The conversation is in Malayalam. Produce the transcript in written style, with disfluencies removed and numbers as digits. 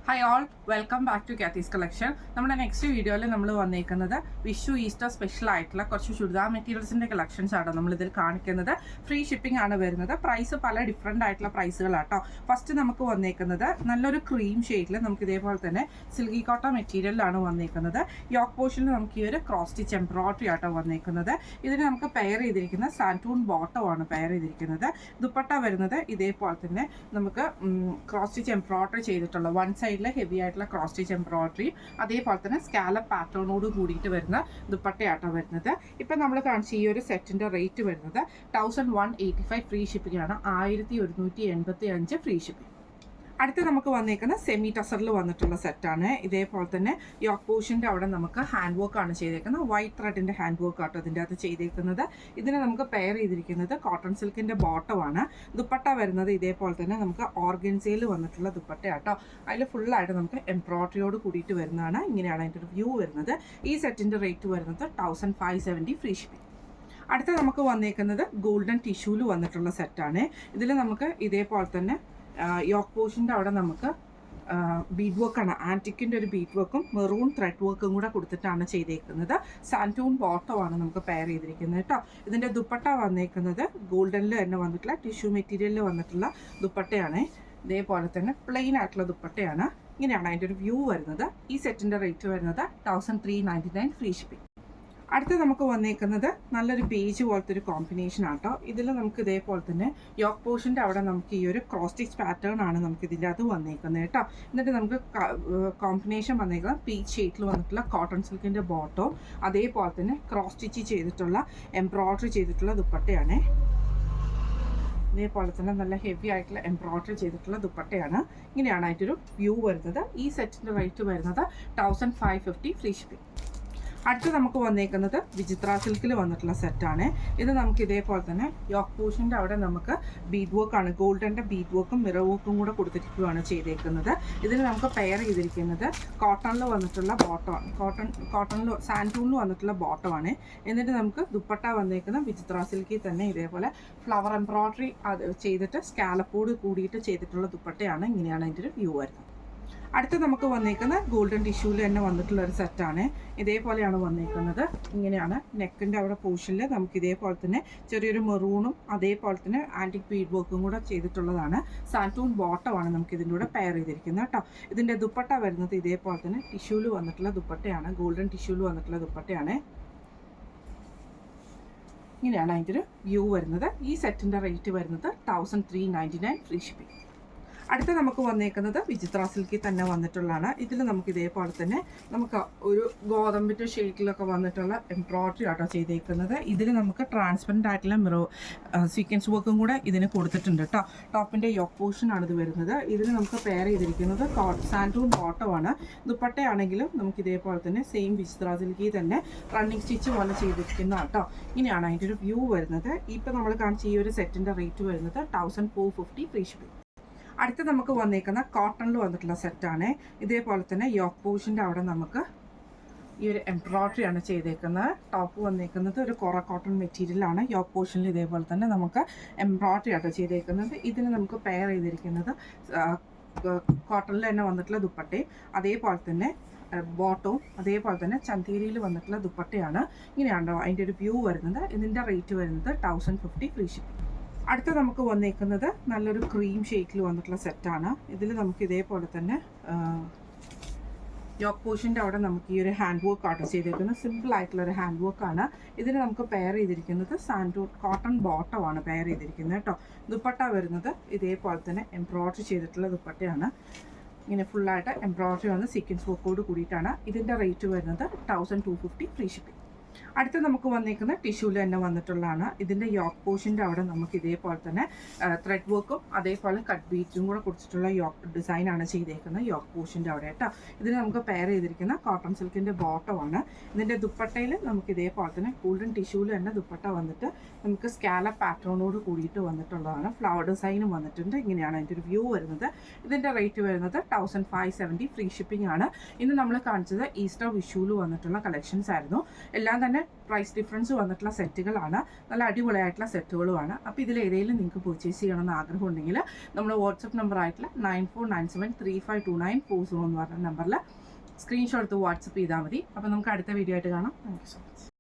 Hi all, welcome back to കാത്തീസ് കളക്ഷൻ. നമ്മുടെ നെക്സ്റ്റ് വീഡിയോയിൽ നമ്മൾ വന്നേക്കുന്നത് വിഷു ഈസ്റ്റർ സ്പെഷ്യൽ ആയിട്ടുള്ള കുറച്ച് ചുരിദാർ മെറ്റീരിയൽസിൻ്റെ കളക്ഷൻസ് ആണ് നമ്മളിതിൽ കാണിക്കുന്നത്. ഫ്രീ ഷിപ്പിംഗ് ആണ് വരുന്നത്. പ്രൈസ് പല ഡിഫറെൻ്റ് ആയിട്ടുള്ള പ്രൈസുകളാട്ടോ. ഫസ്റ്റ് നമുക്ക് വന്നേക്കുന്നത് നല്ലൊരു ക്രീം ഷെയ്ഡിൽ നമുക്ക് ഇതേപോലെ തന്നെ സിൽക്കി കോട്ടൺ മെറ്റീരിയലിലാണ് വന്നേക്കുന്നത്. യോക്ക് പോർഷനിൽ നമുക്ക് ഈ ഒരു ക്രോസ് സ്റ്റിച്ച് എംബ്രോയിഡറി ആട്ടോ വന്നേക്കുന്നത്. ഇതിന് നമുക്ക് പെയർ ചെയ്തിരിക്കുന്ന സാൻറ്റൂൺ ബോട്ടമാണ് പെയർ ചെയ്തിരിക്കുന്നത്. ദുപ്പട്ട വരുന്നത് ഇതേപോലെ തന്നെ നമുക്ക് ക്രോസ് സ്റ്റിച്ച് എംബ്രോയിഡറി ചെയ്തിട്ടുള്ള വൺ സൈഡ് ഹെവി ആയിട്ടുള്ള ക്രോസ് സ്റ്റിച്ച് എംബ്രോയിഡറിയും അതേപോലെ തന്നെ സ്കാലപ്പ് പാറ്റേണോട് കൂടിയിട്ട് വരുന്ന ദുപ്പട്ടയാട്ടോ വരുന്നത്. ഇപ്പം നമ്മൾ കാണിച്ച ഈ ഒരു സെറ്റിൻ്റെ റേറ്റ് വരുന്നത് 1185 ഫ്രീ ഷിപ്പിംഗ് ആണ്. 1185 ഫ്രീ ഷിപ്പിംഗ്. അടുത്ത് നമുക്ക് വന്നേക്കുന്ന സെമി ടസറിൽ വന്നിട്ടുള്ള സെറ്റാണ്. ഇതേപോലെ തന്നെ യോക്ക് പോർഷൻ്റെ അവിടെ നമുക്ക് ഹാൻഡ് വർക്കാണ് ചെയ്തേക്കുന്നത്. വൈറ്റ് ത്രെഡിൻ്റെ ഹാൻഡ് വർക്ക് ആട്ടോ ഇതിൻ്റെ അകത്ത് ചെയ്തേക്കുന്നത്. ഇതിനെ നമുക്ക് പെയർ ചെയ്തിരിക്കുന്നത് കോട്ടൺ സിൽക്കിൻ്റെ ബോട്ടമാണ്. ദുപ്പട്ട വരുന്നത് ഇതേപോലെ തന്നെ നമുക്ക് ഓർഗൻസയിൽ വന്നിട്ടുള്ള ദുപ്പട്ടയാട്ടോ. അതിൽ ഫുള്ളായിട്ട് നമുക്ക് എംബ്രോയിഡറിയോട് കൂടിയിട്ട് വരുന്നതാണ്. ഇങ്ങനെയാണ് അതിൻ്റെ ഒരു വ്യൂ വരുന്നത്. ഈ സെറ്റിൻ്റെ റേറ്റ് വരുന്നത് 1570 ഫ്രീ ഷിപ്പിംഗ്. അടുത്ത നമുക്ക് വന്നേക്കുന്നത് ഗോൾഡൻ ടിഷ്യൂല് വന്നിട്ടുള്ള സെറ്റാണ്. ഇതിൽ നമുക്ക് ഇതേപോലെ തന്നെ യോക്ക് പോർഷൻ്റെ അവിടെ നമുക്ക് ബീഡ് വർക്കാണ്. ആൻറ്റിക്കിൻ്റെ ഒരു ബീഡ് വർക്കും മെറൂൺ ത്രെഡ് വർക്കും കൂടെ കൊടുത്തിട്ടാണ് ചെയ്തേക്കുന്നത്. സാൻറ്റൂൺ ബോട്ടമാണ് നമുക്ക് പെയർ ചെയ്തിരിക്കുന്നത് കേട്ടോ. ഇതിൻ്റെ ദുപ്പട്ട വന്നേക്കുന്നത് ഗോൾഡനിൽ തന്നെ വന്നിട്ടുള്ള ടിഷ്യൂ മെറ്റീരിയലിൽ വന്നിട്ടുള്ള ദുപ്പട്ടയാണ്. ഇതേപോലെ തന്നെ പ്ലെയിൻ ആയിട്ടുള്ള ദുപ്പട്ടയാണ്. ഇങ്ങനെയാണ് അതിൻ്റെ ഒരു വ്യൂ വരുന്നത്. ഈ സെറ്റിൻ്റെ റേറ്റ് വരുന്നത് 1399 ഫ്രീ ഷിപ്പിംഗ്. അടുത്ത് നമുക്ക് വന്നേക്കുന്നത് നല്ലൊരു ബേജ് പോലത്തെ ഒരു കോമ്പിനേഷൻ ആട്ടോ. ഇതിൽ നമുക്ക് ഇതേപോലെ തന്നെ യോക്ക് പോർഷൻ്റെ അവിടെ നമുക്ക് ഈ ഒരു ക്രോസ് സ്റ്റിച്ച് പാറ്റേൺ ആണ് നമുക്ക് ഇതിൻ്റെ അത് വന്നേക്കുന്നത് കേട്ടോ. എന്നിട്ട് നമുക്ക് കോമ്പിനേഷൻ വന്നേക്കുന്നത് പീച്ച് ഷെയ്ഡിൽ വന്നിട്ടുള്ള കോട്ടൺ സിൽക്കിൻ്റെ ബോട്ടോ അതേപോലെ തന്നെ ക്രോസ് സ്റ്റിച്ച് ചെയ്തിട്ടുള്ള എംബ്രോയിഡറി ചെയ്തിട്ടുള്ള ദുപ്പട്ടയാണ്. ഇതേപോലെ തന്നെ നല്ല ഹെവി ആയിട്ടുള്ള എംബ്രോയിഡറി ചെയ്തിട്ടുള്ള ദുപ്പട്ടയാണ്. ഇങ്ങനെയാണ് അതിൻ്റെ ഒരു വ്യൂ വരുന്നത്. ഈ സെറ്റിൻ്റെ റേറ്റ് വരുന്നത് 1550 ഫ്രീ ഷിപ്പിംഗ്. അടുത്ത് നമുക്ക് വന്നേക്കുന്നത് വിചിത്ര സിൽക്കിൽ വന്നിട്ടുള്ള സെറ്റാണ്. ഇത് നമുക്ക് ഇതേപോലെ തന്നെ യോക്ക് പോർഷൻ്റെ അവിടെ നമുക്ക് ബീഡ് വർക്കാണ്. ഗോൾഡൻ്റെ ബീഡ് വർക്കും മിറർ വർക്കും കൂടെ കൊടുത്തിരിക്കുകയാണ് ചെയ്തേക്കുന്നത്. ഇതിന് നമുക്ക് പെയർ ചെയ്തിരിക്കുന്നത് കോട്ടണിൽ വന്നിട്ടുള്ള ബോട്ടമാണ്. കോട്ടണിൽ സാൻറ്റൂണിൽ വന്നിട്ടുള്ള ബോട്ടമാണ്. എന്നിട്ട് നമുക്ക് ദുപ്പട്ട വന്നേക്കുന്ന വിചിത്ര സിൽക്കിൽ തന്നെ ഇതേപോലെ ഫ്ലവർ എംബ്രോയിഡറി അത് ചെയ്തിട്ട് സ്കാലപ്പോട് കൂടിയിട്ട് ചെയ്തിട്ടുള്ള ദുപ്പട്ടയാണ്. ഇങ്ങനെയാണ് അതിൻ്റെ ഒരു വ്യൂ വരുന്നത്. അടുത്ത് നമുക്ക് വന്നേക്കുന്ന ഗോൾഡൻ ടിഷ്യൂവിൽ തന്നെ വന്നിട്ടുള്ള ഒരു സെറ്റാണ്. ഇതേപോലെയാണ് വന്നേക്കുന്നത്. ഇങ്ങനെയാണ് നെക്കിൻ്റെ അവിടെ പോർഷനിൽ നമുക്ക് ഇതേപോലെ തന്നെ ചെറിയൊരു മെറൂണും അതേപോലെ തന്നെ ആൻറ്റിക് ബീഡ് വർക്കും കൂടെ ചെയ്തിട്ടുള്ളതാണ്. സാൻറ്റൂൺ ബോട്ടമാണ് നമുക്ക് ഇതിൻ്റെ കൂടെ പെയർ ചെയ്തിരിക്കുന്നത് കേട്ടോ. ഇതിൻ്റെ ദുപ്പട്ട വരുന്നത് ഇതേപോലെ തന്നെ ടിഷ്യൂവിൽ വന്നിട്ടുള്ള ദുപ്പട്ടയാണ്. ഗോൾഡൻ ടിഷ്യൂവിൽ വന്നിട്ടുള്ള ദുപ്പട്ടയാണ്. ഇങ്ങനെയാണ് അതിൻ്റെ ഒരു വ്യൂ വരുന്നത്. ഈ സെറ്റിൻ്റെ റേറ്റ് വരുന്നത് 1399 ഫ്രീ ഷിപ്പിംഗ്. അടുത്ത നമുക്ക് വന്നേക്കുന്നത് വിചിത്ര സിൽക്കിൽ തന്നെ വന്നിട്ടുള്ളതാണ്. ഇതിൽ നമുക്ക് ഇതേപോലെ തന്നെ നമുക്ക് ഒരു ഗോതമ്പിൻ്റെ ഷെയ്ഡിലൊക്കെ വന്നിട്ടുള്ള എംബ്രോയിഡറി ആട്ടോ ചെയ്തേക്കുന്നത്. ഇതിൽ നമുക്ക് ട്രാൻസ്പെറൻ്റ് ആയിട്ടുള്ള സീക്വൻസ് വർക്കും കൂടെ ഇതിന് കൊടുത്തിട്ടുണ്ട് കേട്ടോ. ടോപ്പിൻ്റെ യോക്ക് പോർഷനാണ് ഇത് വരുന്നത്. ഇതിൽ നമുക്ക് പെയർ ചെയ്തിരിക്കുന്നത് സാൻറ്റൂൺ ബോട്ടമാണ്. ദുപ്പട്ടയാണെങ്കിലും നമുക്ക് ഇതേപോലെ തന്നെ സെയിം വിചിത്ര സിൽക്കിൽ തന്നെ റണ്ണിങ് സ്റ്റിച്ച് പോലെ ചെയ്തിരിക്കുന്ന കേട്ടോ. ഇങ്ങനെയാണ് അതിൻ്റെ ഒരു വ്യൂ വരുന്നത്. ഇപ്പോൾ നമ്മൾ കാണിച്ച ഈ ഒരു സെറ്റിൻ്റെ റേറ്റ് വരുന്നത് 1450 ഫ്രീ ഷിപ്പിംഗ്. അടുത്ത് നമുക്ക് വന്നേക്കുന്ന കോട്ടണിൽ വന്നിട്ടുള്ള സെറ്റാണ്. ഇതേപോലെ തന്നെ യോക്ക് പോർഷൻ്റെ അവിടെ നമുക്ക് ഈ ഒരു എംബ്രോയിഡറിയാണ് ചെയ്തേക്കുന്നത്. ടോപ്പ് വന്നേക്കുന്നത് ഒരു കൊറ കോട്ടൺ മെറ്റീരിയലാണ്. യോക്ക് പോർഷനിൽ ഇതേപോലെ തന്നെ നമുക്ക് എംബ്രോയിഡറി ആട്ടോ ചെയ്തേക്കുന്നത്. ഇതിന് നമുക്ക് പെയർ ചെയ്തിരിക്കുന്നത് കോട്ടണിൽ തന്നെ വന്നിട്ടുള്ള ദുപ്പട്ടയും അതേപോലെ തന്നെ ബോട്ടവും അതേപോലെ തന്നെ ചന്തേരിയിൽ വന്നിട്ടുള്ള ദുപ്പട്ടയാണ്. ഇങ്ങനെയാണോ അതിൻ്റെ ഒരു വ്യൂ വരുന്നത്. ഇതിൻ്റെ റേറ്റ് വരുന്നത് 1050 ഫ്രീ ഷിപ്പിംഗ്. അടുത്ത നമുക്ക് വന്നേക്കുന്നത് നല്ലൊരു ക്രീം ഷെയ്ഡിൽ വന്നിട്ടുള്ള സെറ്റാണ്. ഇതിൽ നമുക്ക് ഇതേപോലെ തന്നെ യോക്ക് പോർഷൻ്റെ അവിടെ നമുക്ക് ഈ ഒരു ഹാൻഡ് വർക്ക് ആട്ടോ ചെയ്തേക്കുന്നത്. സിമ്പിൾ ആയിട്ടുള്ളൊരു ഹാൻഡ് വർക്കാണ്. ഇതിന് നമുക്ക് പെയർ ചെയ്തിരിക്കുന്നത് സാൻറ്റൂൺ കോട്ടൺ ബോട്ടമാണ് പെയർ ചെയ്തിരിക്കുന്നത് കേട്ടോ. ദുപ്പട്ട വരുന്നത് ഇതേപോലെ തന്നെ എംബ്രോയിഡറി ചെയ്തിട്ടുള്ള ദുപ്പട്ടയാണ്. ഇങ്ങനെ ഫുള്ളായിട്ട് എംബ്രോയിഡറി വന്ന് സീക്വൻസ് വർക്കോട് കൂടിയിട്ടാണ്. ഇതിൻ്റെ റേറ്റ് വരുന്നത് 1250 ഫ്രീ ഷിപ്പിംഗ്. അടുത്ത് നമുക്ക് വന്നേക്കുന്ന ടിഷ്യൂല് തന്നെ വന്നിട്ടുള്ളതാണ്. ഇതിൻ്റെ യോക്ക് പോർഷൻ്റെ അവിടെ നമുക്ക് ഇതേപോലെ തന്നെ ത്രെഡ് വർക്കും അതേപോലെ കട്ട് ബീറ്റും കൂടെ കൊടുത്തിട്ടുള്ള യോക്ക് ഡിസൈനാണ് ചെയ്തേക്കുന്നത് യോക്ക് പോർഷൻ്റെ അവിടെ കേട്ടോ. ഇതിന് നമുക്ക് പെയർ ചെയ്തിരിക്കുന്ന കോട്ടൺ സിൽക്കിൻ്റെ ബോട്ടമാണ്. ഇതിൻ്റെ ദുപ്പട്ടയിൽ നമുക്ക് ഇതേപോലെ തന്നെ ഗോൾഡൻ ടിഷ്യൂല് തന്നെ ദുപ്പട്ട വന്നിട്ട് നമുക്ക് സ്കാലപ്പ് പാറ്റേണോട് കൂടിയിട്ട് വന്നിട്ടുള്ളതാണ്. ഫ്ലവർ ഡിസൈനും വന്നിട്ടുണ്ട്. ഇങ്ങനെയാണ് അതിൻ്റെ ഒരു വ്യൂ വരുന്നത്. ഇതിൻ്റെ റേറ്റ് വരുന്നത് 1570 ഫ്രീ ഷിപ്പിംഗ് ആണ്. ഇന്ന് നമ്മൾ കാണിച്ചത് ഈസ്റ്റർ വിഷുവിൽ വന്നിട്ടുള്ള കളക്ഷൻസ് ആയിരുന്നു. എല്ലാം തന്നെ പ്രൈസ് ഡിഫറൻസ് വന്നിട്ടുള്ള സെറ്റുകളാണ്. നല്ല അടിപൊളിയായിട്ടുള്ള സെറ്റുകളുമാണ്. അപ്പോൾ ഇതിൽ ഏതെങ്കിലും നിങ്ങൾക്ക് പർച്ചേസ് ചെയ്യണമെന്ന് ആഗ്രഹം ഉണ്ടെങ്കിൽ നമ്മൾ വാട്സപ്പ് നമ്പർ ആയിട്ടുള്ള 9497352940 എന്ന് പറഞ്ഞ നമ്പറിൽ സ്ക്രീൻഷോട്ട് എടുത്ത് വാട്സപ്പ് ചെയ്താൽ മതി. അപ്പോൾ നമുക്ക് അടുത്ത വീഡിയോ ആയിട്ട് കാണാം. Thank you so much.